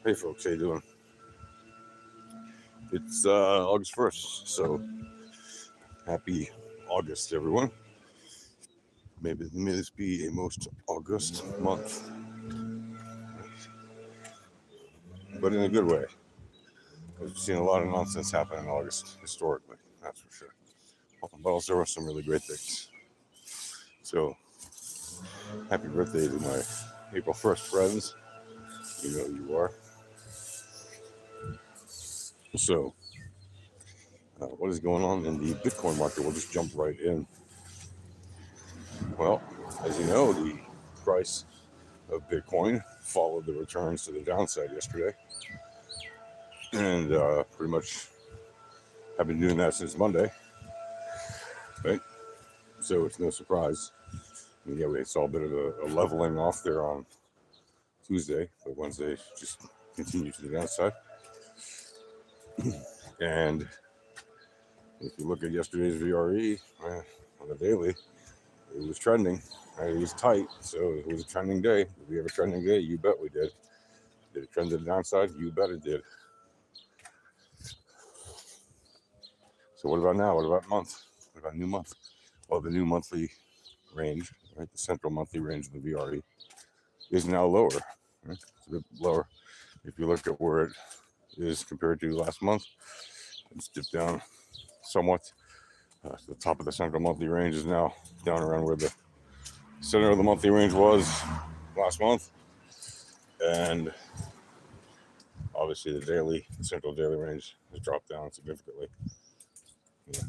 Hey folks, how you doing? It's August 1st, so happy August, everyone. May this be a most August month, but in a good way. Because we've seen a lot of nonsense happen in August historically, that's for sure. But also some really great things. So happy birthday to my April 1st friends. You know who you are. So, what is going on in the Bitcoin market? We'll just jump right in. Well, as you know, the price of Bitcoin followed the returns to the downside yesterday, and pretty much have been doing that since Monday, right? So it's no surprise. I mean, yeah, we saw a bit of a leveling off there on Tuesday, but Wednesday just continued to the downside. And if you look at yesterday's VRE on the daily, it was trending. Right? It was tight, so it was a trending day. Did we have a trending day? You bet we did. Did it trend to the downside? You bet it did. So what about now? What about month? What about new month? Well, the new monthly range, right? The central monthly range of the VRE is now lower. Right? It's a bit lower. If you look at where it is compared to last month, it's dipped down somewhat. The top of the central monthly range is now down around where the center of the monthly range was last month. And obviously the central daily range has dropped down significantly. Yeah.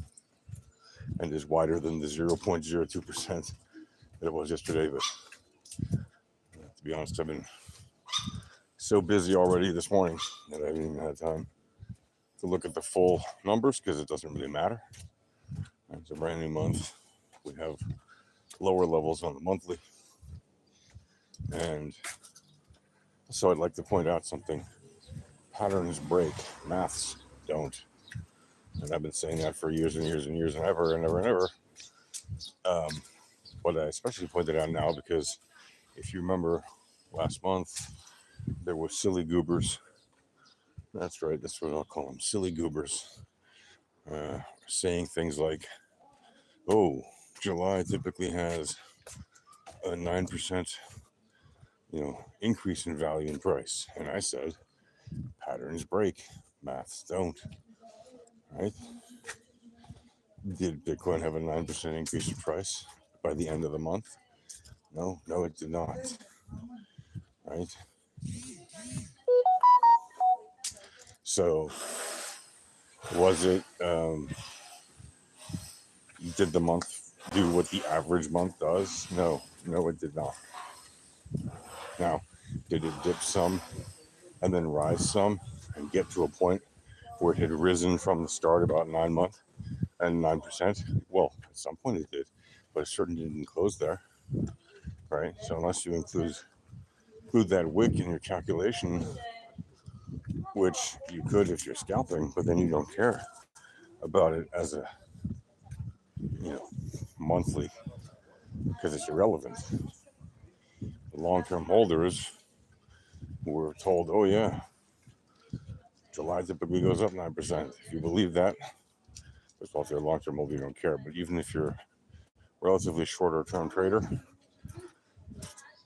And is wider than the 0.02% that it was yesterday. But to be honest, I've been so busy already this morning that I haven't even had time to look at the full numbers because it doesn't really matter. It's a brand new month. We have lower levels on the monthly. And so I'd like to point out something. Patterns break, maths don't. And I've been saying that for years and years and years and ever and ever and ever. But I especially point it out now because if you remember last month, there were silly goobers. That's right, that's what I'll call them, silly goobers. Saying things like, oh, July typically has a 9% increase in value and price. And I said, patterns break, maths don't. Right? Did Bitcoin have a 9% increase in price by the end of the month? No, it did not. Right? So, was it, did the month do what the average month does? No, it did not. Now, did it dip some and then rise some and get to a point where it had risen from the start about 9 months and 9%? Well, at some point it did, but it certainly didn't close there, right? So unless you include that wick in your calculation, which you could if you're scalping, but then you don't care about it as a monthly because it's irrelevant. The long-term holders were told, oh yeah, July typically goes up 9%. If you believe that, first of all, if you're a long-term holder, you don't care. But even if you're a relatively shorter-term trader,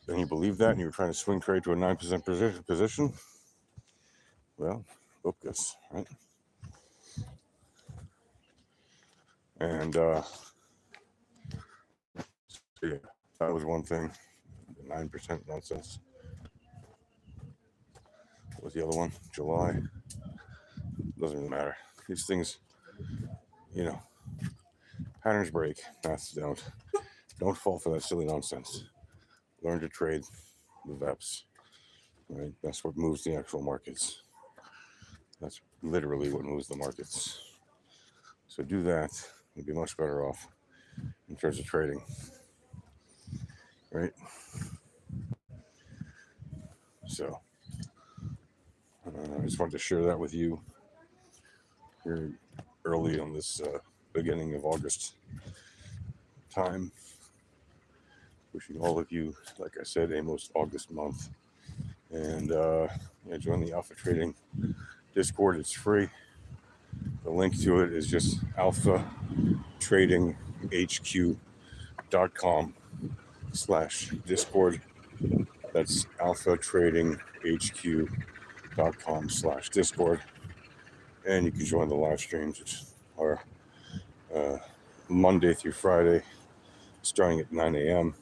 and you believe that, and you're trying to swing trade to a 9% position, well, focus, right? And so yeah, that was one thing. The 9% nonsense. What was the other one? July. Doesn't really matter. These things, patterns break, maths don't. Don't fall for that silly nonsense. Learn to trade the VEPs, right? That's what moves the actual markets. That's literally what moves the markets. So do that. You'll be much better off in terms of trading, right? So I just wanted to share that with you here early on this beginning of August time. Wishing all of you, like I said, a most August month. And join the Alpha Trading Discord. It's free. The link to it is just alphatradinghq.com/discord. That's alphatradinghq.com/discord. And you can join the live streams, which are Monday through Friday, starting at 9 a.m.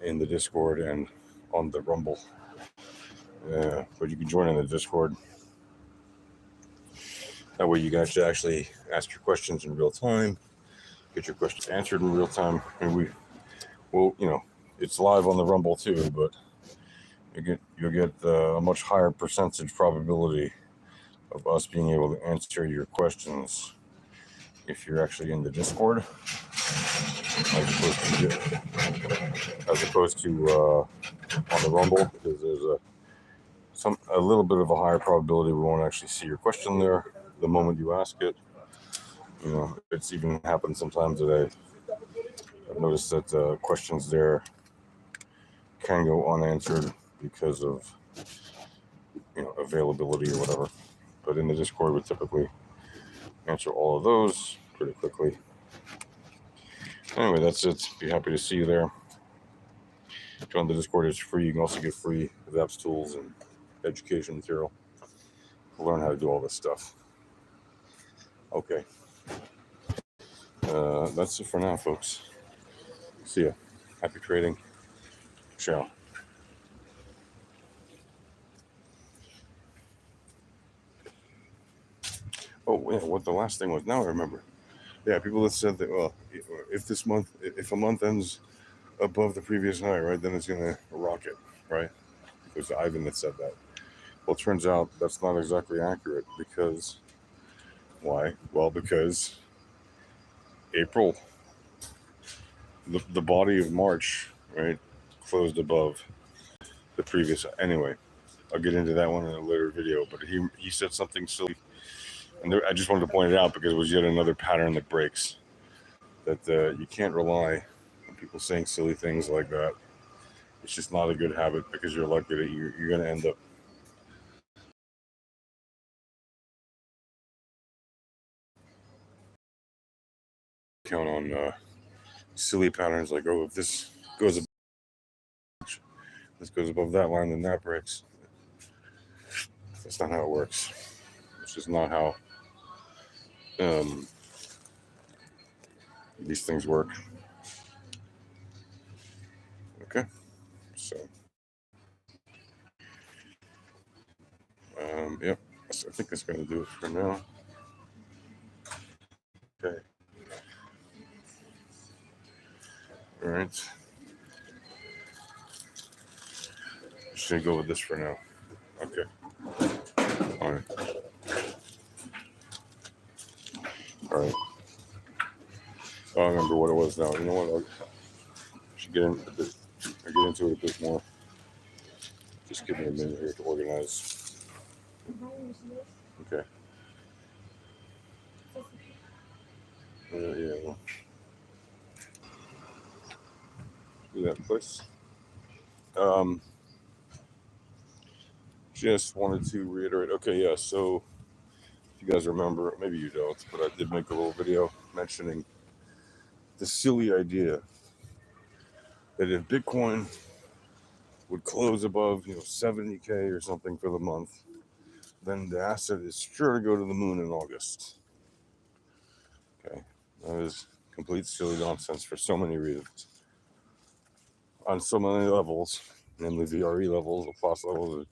in the Discord and on the Rumble. But you can join in the Discord. That way you guys should actually ask your questions in real time, get your questions answered in real time. And it's live on the Rumble too, but you'll get a much higher percentage probability of us being able to answer your questions if you're actually in the Discord, as opposed to on the Rumble, because there's a little bit of a higher probability we won't actually see your question there the moment you ask it. It's even happened sometimes that I've noticed that questions there can go unanswered because of availability or whatever. But in the Discord, we typically answer all of those pretty quickly. Anyway, that's it. Be happy to see you there. Join the Discord. It's free. You can also get free apps, tools, and education material to learn how to do all this stuff. Okay. That's it for now, folks. See ya. Happy trading. Ciao. Oh, yeah, what the last thing was. Now I remember. Yeah, people that said that, well, if a month ends above the previous high, right, then it's going to rocket, right? It was Ivan that said that. Well, it turns out that's not exactly accurate because, why? Well, because April, the body of March, right, closed above the previous. Anyway, I'll get into that one in a later video, but he said something silly. And I just wanted to point it out because it was yet another pattern that breaks. That you can't rely on people saying silly things like that. It's just not a good habit because you're likely that you're going to end up count on silly patterns like, oh, if this goes above that line, then that breaks. That's not how it works. It's just not how these things work. Okay, so yep, I think that's going to do it for now. Okay. All right. Just gonna go with this for now. Okay. All right. All right. I don't remember what it was now. You know what? I should get into it a bit more. Just give me a minute here to organize. Okay. Yeah. Well, do that, please. Just wanted to reiterate. Okay, yeah. So if you guys remember, maybe you don't, but I did make a little video mentioning the silly idea that if Bitcoin would close above 70K or something for the month, then the asset is sure to go to the moon in August. Okay, that is complete silly nonsense for so many reasons. On so many levels, namely VRE levels, Laplace levels, and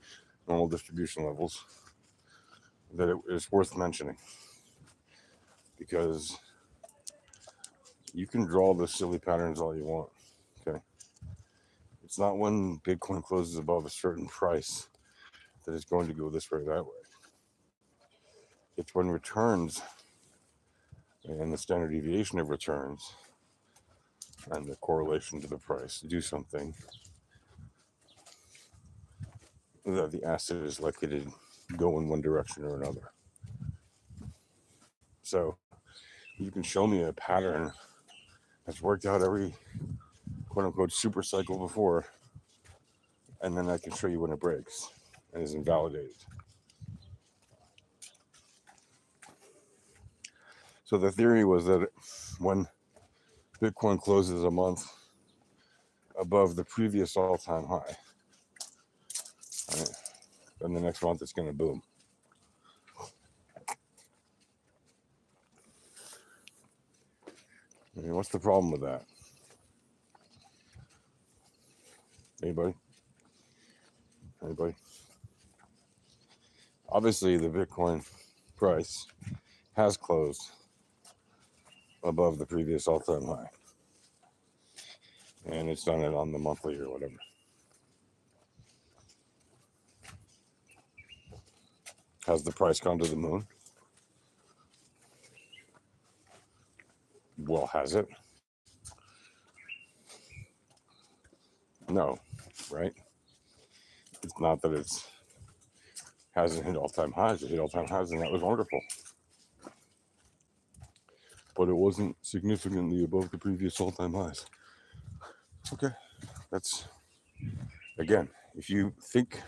normal distribution levels, that it is worth mentioning. Because you can draw the silly patterns all you want. Okay, it's not when Bitcoin closes above a certain price that it's going to go this way or that way. It's when returns and the standard deviation of returns and the correlation to the price do something that the asset is likely to go in one direction or another. So you can show me a pattern that's worked out every quote unquote super cycle before, and then I can show you when it breaks and is invalidated. So the theory was that when Bitcoin closes a month above the previous all-time high, right, then the next month it's going to boom. I mean, what's the problem with that? Anybody? Obviously, the Bitcoin price has closed above the previous all-time high, and it's done it on the monthly or whatever. Has the price gone to the moon? Well, has it? No, right? It's not that it's hasn't hit all-time highs. It hit all-time highs, and that was wonderful. But it wasn't significantly above the previous all-time highs. Okay, that's, again, if you think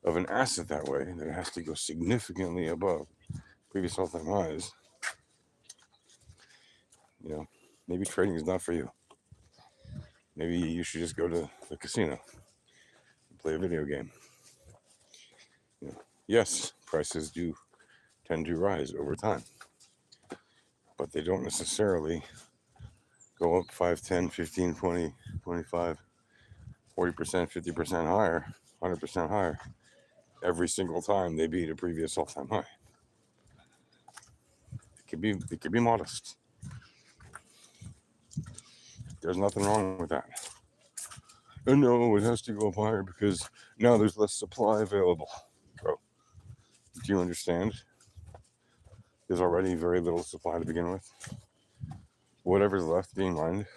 of an asset that way, that it has to go significantly above previous all-time highs, you know, maybe trading is not for you. Maybe you should just go to the casino and play a video game. You know, yes, prices do tend to rise over time, but they don't necessarily go up 5, 10, 15, 20, 25, 40%, 50% higher, 100% higher every single time they beat a previous all-time high. It could be modest. There's nothing wrong with that. And no, it has to go up higher because now there's less supply available. Bro, do you understand? There's already very little supply to begin with. Whatever's left being mined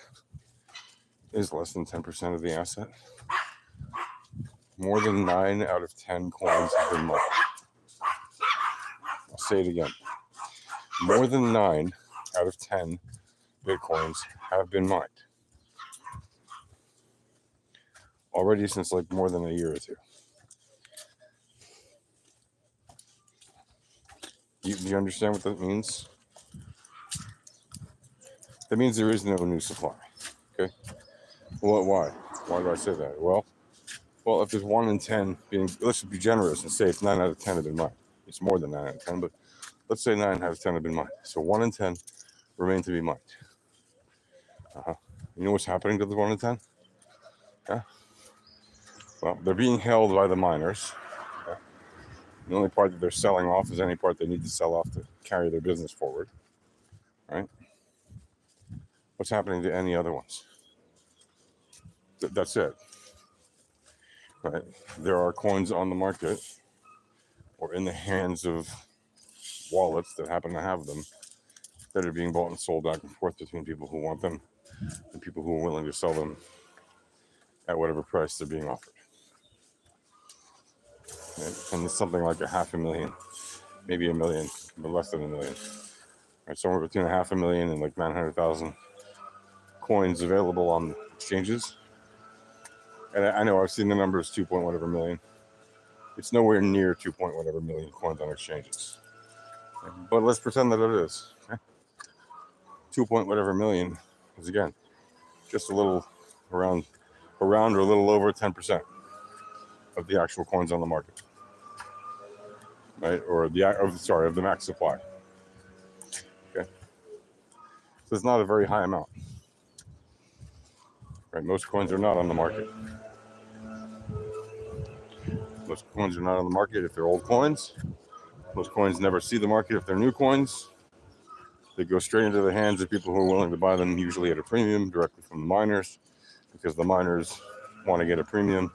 is less than 10% of the asset. More than 9 out of 10 coins have been mined. I'll say it again. More than 9 out of 10 Bitcoins have been mined. Already since like more than a year or two. Do you understand what that means? That means there is no new supply. Okay. Well, why? Why do I say that? Well, if there's 1 in 10 being, let's be generous and say it's 9 out of 10 have been mined. It's more than 9 out of 10, but let's say 9 out of 10 have been mined. So 1 in 10 remain to be mined. You know what's happening to the 1 in 10? Yeah. Well, they're being held by the miners. Okay. The only part that they're selling off is any part they need to sell off to carry their business forward. Right? What's happening to any other ones? That's it. Right? There are coins on the market or in the hands of wallets that happen to have them that are being bought and sold back and forth between people who want them and people who are willing to sell them at whatever price they're being offered. Right? And it's something like 500,000, maybe 1 million, but less than 1 million. Right? Somewhere between 500,000 and like 900,000 coins available on exchanges. And I know I've seen the numbers 2 point whatever million. It's nowhere near 2 point whatever million coins on exchanges. But let's pretend that it is. Okay? 2 point whatever million is, again, just a little around or a little over 10% of the actual coins on the market, right? Or of the max supply. Okay, so it's not a very high amount, right? Most coins are not on the market. Most coins are not on the market if they're old coins. Most coins never see the market if they're new coins. They go straight into the hands of people who are willing to buy them, usually at a premium, directly from the miners, because the miners want to get a premium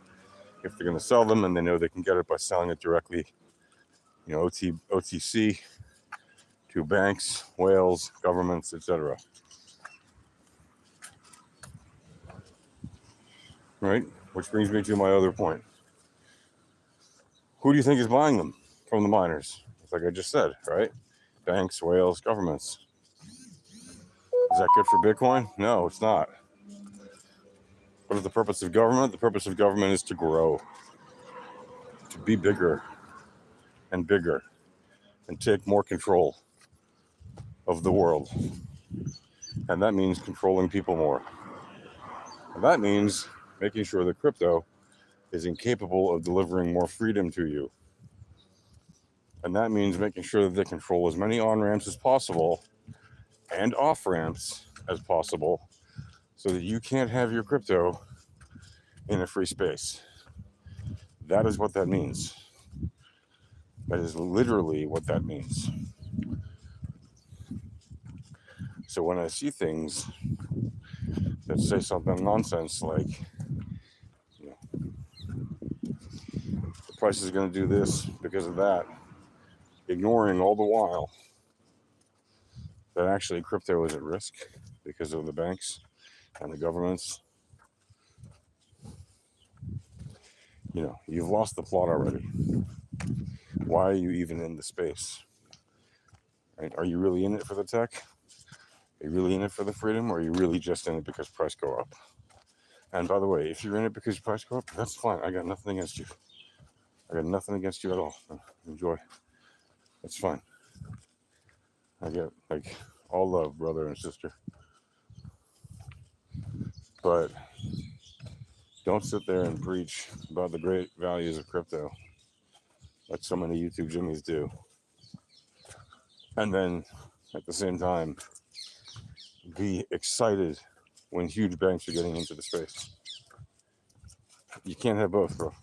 if they're going to sell them, and they know they can get it by selling it directly, OTC to banks, whales, governments, etc. Right? Which brings me to my other point. Who do you think is buying them from the miners? It's like I just said, right? Banks, whales, governments. Is that good for Bitcoin? No, it's not. What is the purpose of government? The purpose of government is to grow, to be bigger and bigger, and take more control of the world. And that means controlling people more. And that means making sure that crypto is incapable of delivering more freedom to you. And that means making sure that they control as many on-ramps as possible and off-ramps as possible so that you can't have your crypto in a free space. That is what that means. That is literally what that means. So when I see things that say something nonsense like, you know, the price is going to do this because of that, ignoring all the while that actually crypto is at risk because of the banks and the governments, you've lost the plot already. Why are you even in the space? Right? Are you really in it for the tech? Are you really in it for the freedom? Or are you really just in it because price go up? And by the way, if you're in it because price go up, that's fine. I got nothing against you. I got nothing against you at all. Enjoy. That's fine. I get all love, brother and sister. But don't sit there and preach about the great values of crypto like so many YouTube Jimmies do. And then at the same time, be excited when huge banks are getting into the space. You can't have both, bro.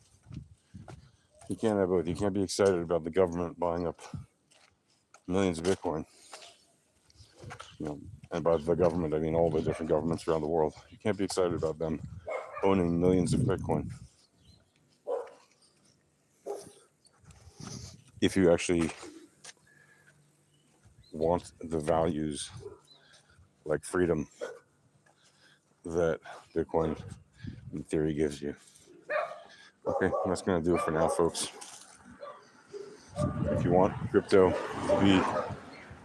You can't have both. You can't be excited about the government buying up millions of Bitcoin. And by the government, I mean all the different governments around the world. You can't be excited about them owning millions of Bitcoin. If you actually want the values like freedom that Bitcoin in theory gives you. Okay, that's going to do it for now, folks. If you want crypto to be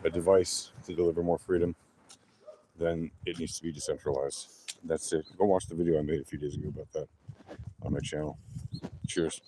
a device to deliver more freedom, then it needs to be decentralized. That's it. Go watch the video I made a few days ago about that on my channel. Cheers.